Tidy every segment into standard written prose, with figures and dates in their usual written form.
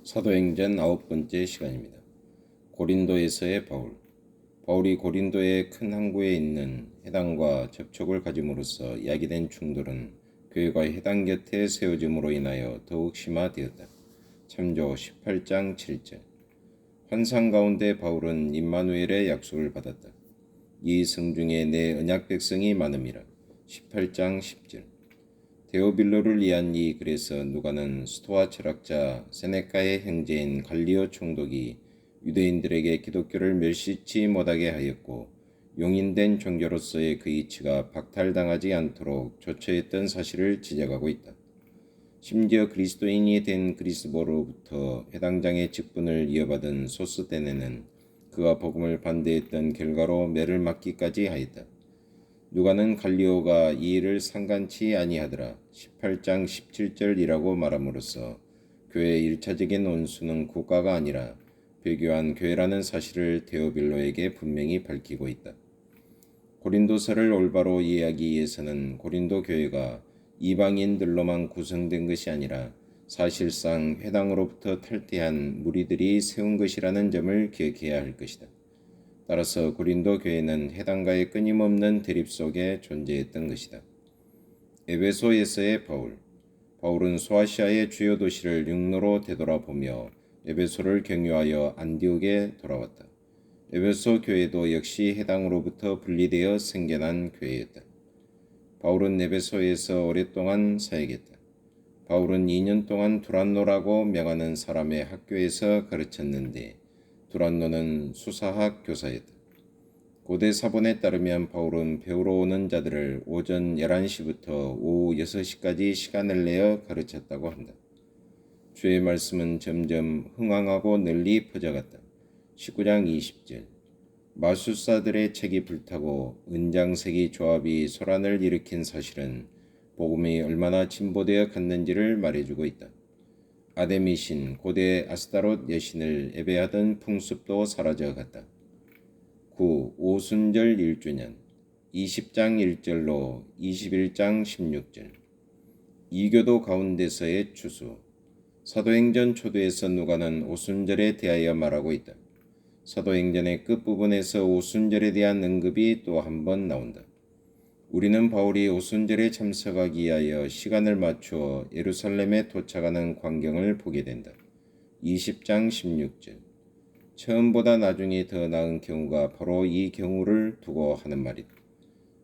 사도행전 9번째 시간입니다. 고린도에서의 바울이 고린도의 큰 항구에 있는 해당과 접촉을 가짐으로써 야기된 충돌은 교회가 해당 곁에 세워짐으로 인하여 더욱 심화되었다. 참조 18장 7절. 환상 가운데 바울은 임마누엘의 약속을 받았다. 이 성중에 내 언약 백성이 많음이라. 18장 10절. 데오빌로를 위한 이 글에서 누가는 스토아 철학자 세네카의 형제인 갈리오 총독이 유대인들에게 기독교를 멸시치 못하게 하였고 용인된 종교로서의 그 이치가 박탈당하지 않도록 조처했던 사실을 지적하고 있다. 심지어 그리스도인이 된 그리스보로부터 해당장의 직분을 이어받은 소스데네는 그가 복음을 반대했던 결과로 매를 맞기까지 하였다. 누가는 갈리오가 이 일을 상관치 아니하더라 18장 17절이라고 말함으로써 교회의 일차적인 원수는 국가가 아니라 배교한 교회라는 사실을 데오빌로에게 분명히 밝히고 있다. 고린도서를 올바로 이해하기 위해서는 고린도 교회가 이방인들로만 구성된 것이 아니라 사실상 회당으로부터 탈퇴한 무리들이 세운 것이라는 점을 기억해야 할 것이다. 따라서 고린도 교회는 해당과의 끊임없는 대립 속에 존재했던 것이다. 에베소에서의 바울은 소아시아의 주요 도시를 육로로 되돌아보며 에베소를 경유하여 안디옥에 돌아왔다. 에베소 교회도 역시 해당으로부터 분리되어 생겨난 교회였다. 바울은 에베소에서 오랫동안 사역했다. 바울은 2년 동안 두란노라고 명하는 사람의 학교에서 가르쳤는데 두란노는 수사학 교사였다. 고대 사본에 따르면 바울은 배우러 오는 자들을 오전 11시부터 오후 6시까지 시간을 내어 가르쳤다고 한다. 주의 말씀은 점점 흥황하고 널리 퍼져갔다. 19장 20절. 마술사들의 책이 불타고 은장색이 조합이 소란을 일으킨 사실은 복음이 얼마나 진보되어 갔는지를 말해주고 있다. 아데미신, 고대 아스타롯 여신을 예배하던 풍습도 사라져갔다. 9. 오순절 1주년 20장 1절로 21장 16절. 이교도 가운데서의 추수. 사도행전 초두에서 누가는 오순절에 대하여 말하고 있다. 사도행전의 끝부분에서 오순절에 대한 언급이 또 한 번 나온다. 우리는 바울이 오순절에 참석하기 위하여 시간을 맞추어 예루살렘에 도착하는 광경을 보게 된다. 20장 16절. 처음보다 나중이 더 나은 경우가 바로 이 경우를 두고 하는 말이다.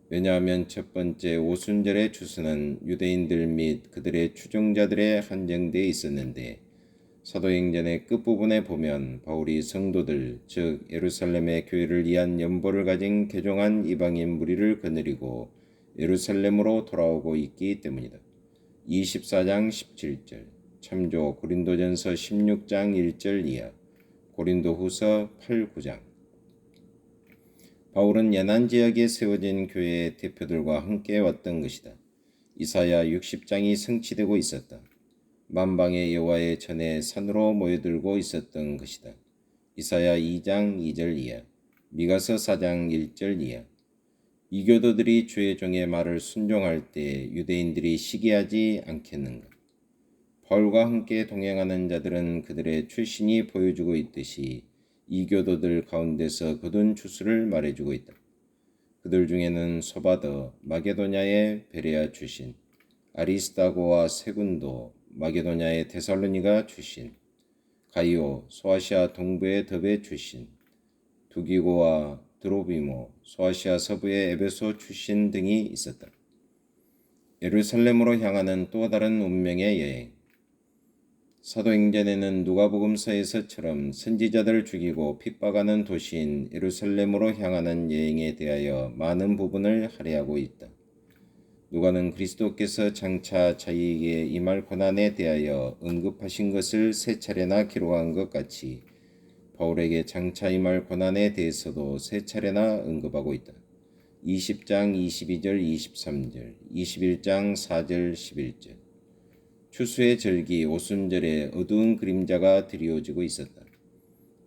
왜냐하면 첫 번째 오순절의 추수는 유대인들 및 그들의 추종자들에 한정되어 있었는데 사도행전의 끝부분에 보면 바울이 성도들 즉 예루살렘의 교회를 위한 연보를 가진 개종한 이방인 무리를 거느리고 예루살렘으로 돌아오고 있기 때문이다. 24장 17절. 참조 고린도전서 16장 1절 이하. 고린도후서 8, 9장. 바울은 연안 지역에 세워진 교회의 대표들과 함께 왔던 것이다. 이사야 60장이 성취되고 있었다. 만방의 여호와의 전에 산으로 모여들고 있었던 것이다. 이사야 2장 2절 이하. 미가서 4장 1절 이하. 이교도들이 주의 종의 말을 순종할 때 유대인들이 시기하지 않겠는가? 바울과 함께 동행하는 자들은 그들의 출신이 보여주고 있듯이 이교도들 가운데서 거둔 추수를 말해주고 있다. 그들 중에는 소바더, 마게도냐의 베레아 출신, 아리스타고와 세군도, 마게도냐의 데살로니가 출신, 가이오, 소아시아 동부의 더베 출신, 두기고와 드로비모, 소아시아 서부의 에베소 출신 등이 있었다. 예루살렘으로 향하는 또 다른 운명의 여행. 사도행전에는 누가복음서에서처럼 선지자들을 죽이고 핍박하는 도시인 예루살렘으로 향하는 여행에 대하여 많은 부분을 할애하고 있다. 누가는 그리스도께서 장차 자기에게 임할 고난에 대하여 언급하신 것을 세 차례나 기록한 것 같이 바울에게 장차 임할 고난에 대해서도 세 차례나 언급하고 있다. 20장 22절 23절, 21장 4절 11절. 추수의 절기 오순절에 어두운 그림자가 드리워지고 있었다.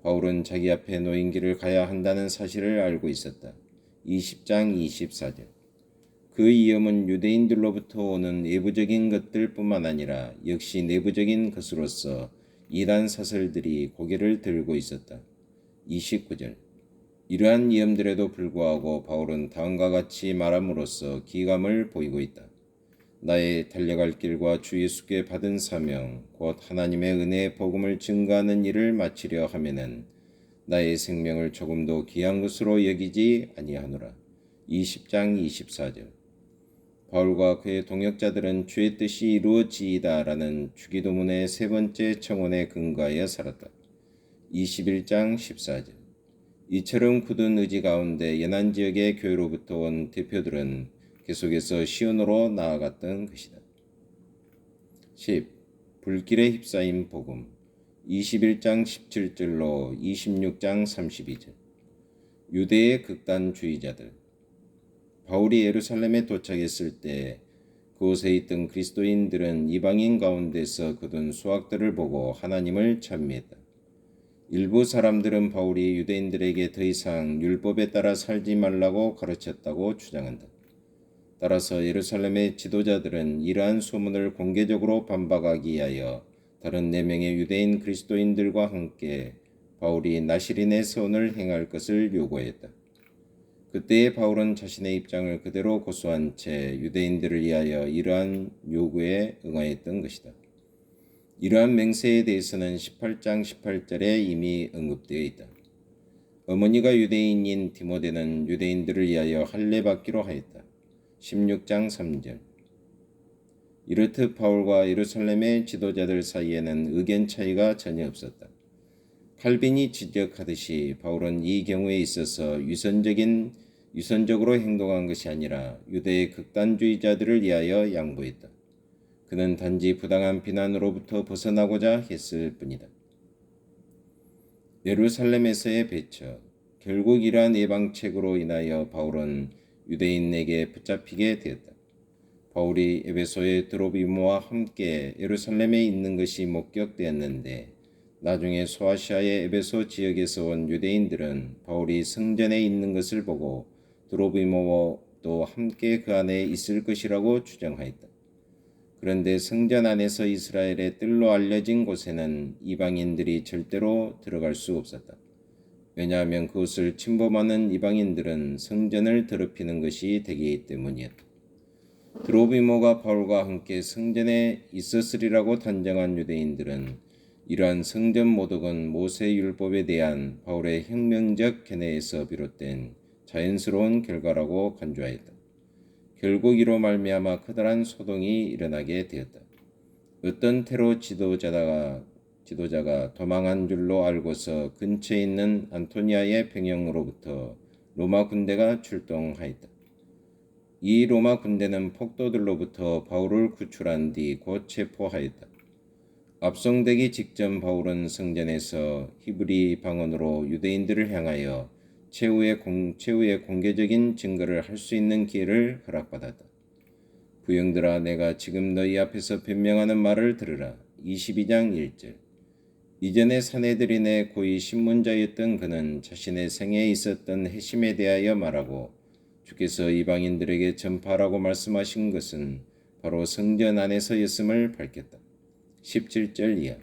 바울은 자기 앞에 놓인 길을 가야 한다는 사실을 알고 있었다. 20장 24절. 그 위험은 유대인들로부터 오는 외부적인 것들뿐만 아니라 역시 내부적인 것으로서 이단 사설들이 고개를 들고 있었다. 29절. 이러한 위험들에도 불구하고 바울은 다음과 같이 말함으로써 기감을 보이고 있다. 나의 달려갈 길과 주 예수께 받은 사명, 곧 하나님의 은혜의 복음을 증거하는 일을 마치려 하면은 나의 생명을 조금도 귀한 것으로 여기지 아니하노라. 20장 24절. 바울과 그의 동역자들은 주의 뜻이 이루어지이다라는 주기도문의 세 번째 청원에 근거하여 살았다. 21장 14절. 이처럼 굳은 의지 가운데 연안 지역의 교회로부터 온 대표들은 계속해서 시온으로 나아갔던 것이다. 10. 불길에 휩싸인 복음 21장 17절로 26장 32절. 유대의 극단주의자들. 바울이 예루살렘에 도착했을 때 그곳에 있던 그리스도인들은 이방인 가운데서 거둔 수확들을 보고 하나님을 찬미했다. 일부 사람들은 바울이 유대인들에게 더 이상 율법에 따라 살지 말라고 가르쳤다고 주장한다. 따라서 예루살렘의 지도자들은 이러한 소문을 공개적으로 반박하기 위하여 다른 4명의 유대인 그리스도인들과 함께 바울이 나시린의 서원을 행할 것을 요구했다. 그때의 바울은 자신의 입장을 그대로 고수한 채 유대인들을 위하여 이러한 요구에 응하였던 것이다. 이러한 맹세에 대해서는 18장 18절에 이미 언급되어 있다. 어머니가 유대인인 디모데는 유대인들을 위하여 할례받기로 하였다. 16장 3절. 이렇듯 바울과 예루살렘의 지도자들 사이에는 의견 차이가 전혀 없었다. 칼빈이 지적하듯이 바울은 이 경우에 있어서 유선적으로 행동한 것이 아니라 유대의 극단주의자들을 위하여 양보했다. 그는 단지 부당한 비난으로부터 벗어나고자 했을 뿐이다. 예루살렘에서의 배척. 결국 이러한 예방책으로 인하여 바울은 유대인에게 붙잡히게 되었다. 바울이 에베소의 드로비모와 함께 예루살렘에 있는 것이 목격되었는데 나중에 소아시아의 에베소 지역에서 온 유대인들은 바울이 성전에 있는 것을 보고 드로비모도 함께 그 안에 있을 것이라고 추정하였다. 그런데 성전 안에서 이스라엘의 뜰로 알려진 곳에는 이방인들이 절대로 들어갈 수 없었다. 왜냐하면 그것을 침범하는 이방인들은 성전을 더럽히는 것이 되기 때문이었다. 드로비모가 바울과 함께 성전에 있었으리라고 단정한 유대인들은 이러한 성전 모독은 모세 율법에 대한 바울의 혁명적 견해에서 비롯된 자연스러운 결과라고 간주하였다. 결국 이로 말미암아 커다란 소동이 일어나게 되었다. 어떤 테러 지도자가 도망한 줄로 알고서 근처에 있는 안토니아의 병영으로부터 로마 군대가 출동하였다. 이 로마 군대는 폭도들로부터 바울을 구출한 뒤 곧 체포하였다. 압송되기 직전 바울은 성전에서 히브리 방언으로 유대인들을 향하여 최후의 공개적인 증거를 할 수 있는 기회를 허락받았다. 부형들아, 내가 지금 너희 앞에서 변명하는 말을 들으라. 22장 1절. 이전에 사내들인의 고위 신문자였던 그는 자신의 생애에 있었던 해심에 대하여 말하고 주께서 이방인들에게 전파하라고 말씀하신 것은 바로 성전 안에서였음을 밝혔다. 17절 이하.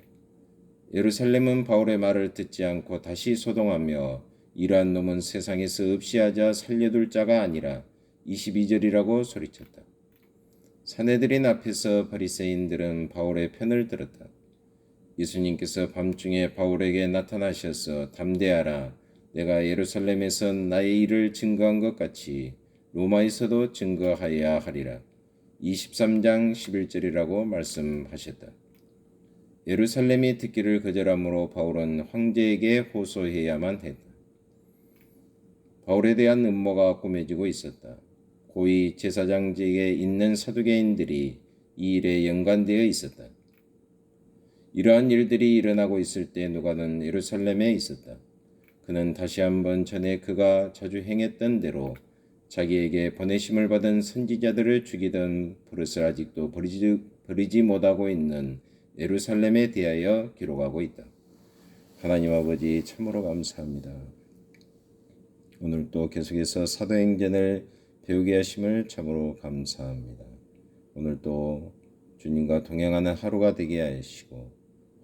예루살렘은 바울의 말을 듣지 않고 다시 소동하며 이러한 놈은 세상에서 없이하자 살려둘 자가 아니라 22절이라고 소리쳤다. 사내들인 앞에서 바리새인들은 바울의 편을 들었다. 예수님께서 밤중에 바울에게 나타나셔서 담대하라, 내가 예루살렘에서 나의 일을 증거한 것 같이 로마에서도 증거하여야 하리라. 23장 11절이라고 말씀하셨다. 예루살렘이 듣기를 거절하므로 바울은 황제에게 호소해야만 했다. 바울에 대한 음모가 꾸며지고 있었다. 고위 제사장직에 있는 사두개인들이 이 일에 연관되어 있었다. 이러한 일들이 일어나고 있을 때 누가는 예루살렘에 있었다. 그는 다시 한번 전에 그가 자주 행했던 대로 자기에게 보내심을 받은 선지자들을 죽이던 버릇을 아직도 버리지 못하고 있는 예루살렘에 대하여 기록하고 있다. 하나님 아버지, 참으로 감사합니다. 오늘 또 계속해서 사도행전을 배우게 하심을 참으로 감사합니다. 오늘 또 주님과 동행하는 하루가 되게 하시고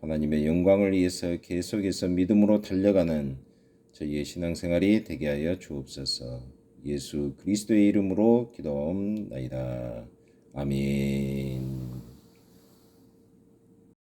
하나님의 영광을 위해서 계속해서 믿음으로 달려가는 저희의 신앙생활이 되게 하여 주옵소서. 예수 그리스도의 이름으로 기도하옵나이다. 아멘.